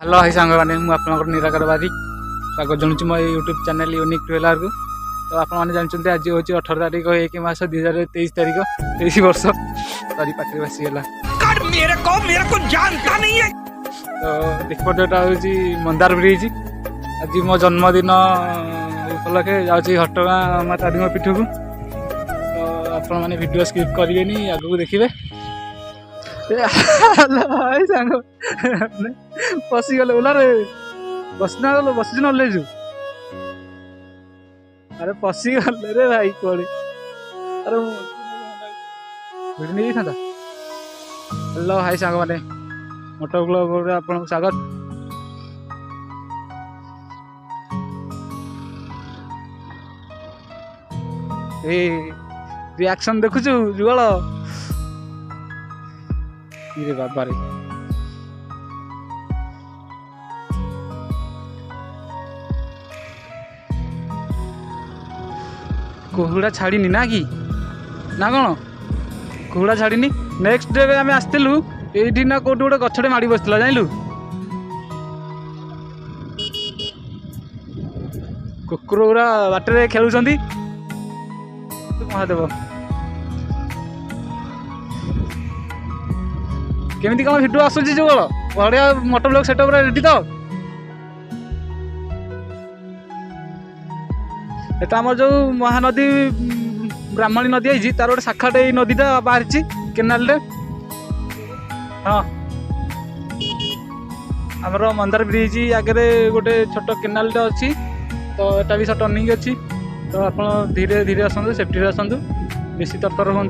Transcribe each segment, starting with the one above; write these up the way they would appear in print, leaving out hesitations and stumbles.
Hello hi सांग मैंने मुझे निराकार बारिक स्वागत जनाऊँ मो यूट्यूब चैनल यूनिक ट्रेलर को। तो आपने जानते आज हूँ 18 तारीख 1 मास 2023 तारीख 23 वर्ष सॉरी पार्टी बसीगला मेरे को जानता नहीं है। तो देखपटा हूँ मंदार ब्रिज आज मो जन्मदिन उपलक्षे जाऊँगी घटगाँ माँ तारीख पीठ को। तो आपण मैंने वीडियो स्किप करेंगे आगू देखिए पशिगले ओलारे बसना गल बस नलेजु अरे पशिगले रे भाई कोड़ी अरे भिड़ नहीं था। हेलो हाई सांग मैंने मोटो ब्लॉग आपन स्वागत। ए रिएक्शन देखुछु जुगल ये बाबा रे कोहुड़ा छाड़ीनी ना कि ना कौन कोहुड़ा छाड़ीनी नेक्स्ट डे आम आसलु ये ना कौट गोटे गछटे माड़ी बसला जानलु कुकुर गुरा बाटर खेलुंट महादेव केमिति कौन भिडियो आसूची जो बढ़िया मोटो ब्लॉग सेटअप रेडी तो एटा आम जो महानदी ब्राह्मणी नदी आई तार गोटे शाखाटे नदीटा बाहरी केनाल हाँ आमर मंदार ब्रिज आगे गोटे छोट केनाल अच्छी तो एटा भी टर्निंग अच्छी। तो आप धीरे धीरे आसतु सेफ्टी आसतु बेसी तरतर हूँ।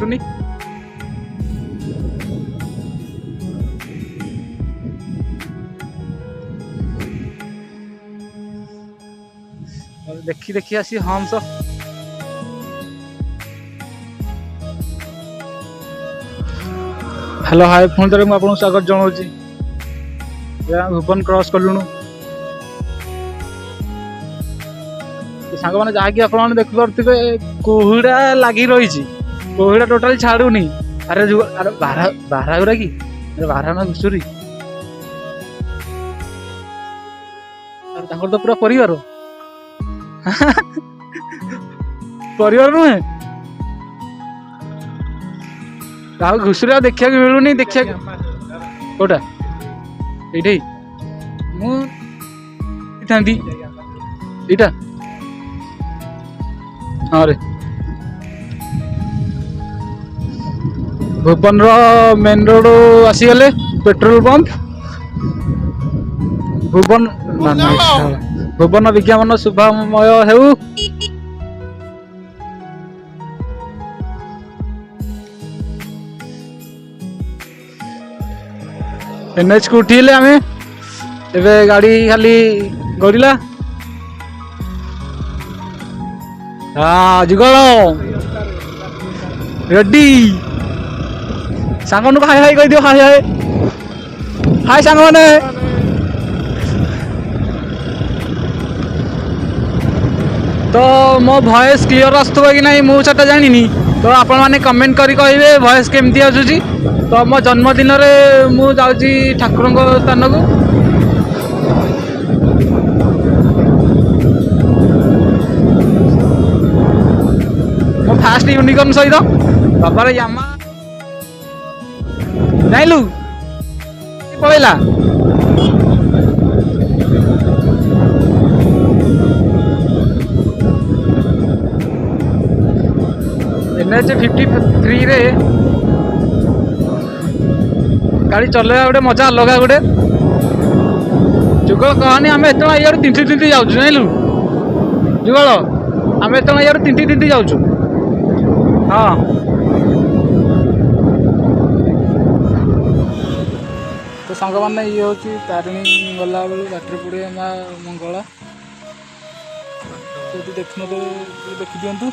देखी देखी आसी हम्स हेलो हाय फोन थे मुझे स्वागत जनाऊँ भुवन क्रॉस कलुणु सांग मैंने जहाँकि आप देखिपे कोहुड़ा लगी रही कोहुड़ा टोटाल छाड़ूनी अरे जो अरे बारह गुरा कि बारह ना घुसुरी तो पूरा परिवार परिवार नुहे घुसुरी देखा मिलूनी देखा कौटा ये मुझा हाँ रे भुवन मेन रोड आसीगले पेट्रोल पंप भुवन भुवन विज्ञापन शुभमय हेउ एनएच को उठिले आम एबे गाड़ी खाली गड़िला हाँ जुगल रेडी सांग हाय हाय कह दियो हाय हाय हाय सांग मैंने तो मो वॉइस क्लियर आसुवा कि नहीं मुझे जानी तो आपण मैंने कमेंट करी कहिबे वॉइस केमती आसुची। तो मो जन्मदिन मु जाउची ठाकुर स्थान को मो फास्ट यूनिकॉर्न सहित बाबार यामा जाइलु पळेला NH 53 रे गाड़ी चलेगा गोटे मजा अलग गोटे जुगल कहानी आम एत यार तिंटी तिंटी जाऊँ जानलु जुगल आम एत यार तिंटी तिंटी जाऊँ हाँ तो सांग मैंने ये हूँ तारिणी गला बेलू बाटर पड़े माँ मंगला तो देखने तो देखी दिंतु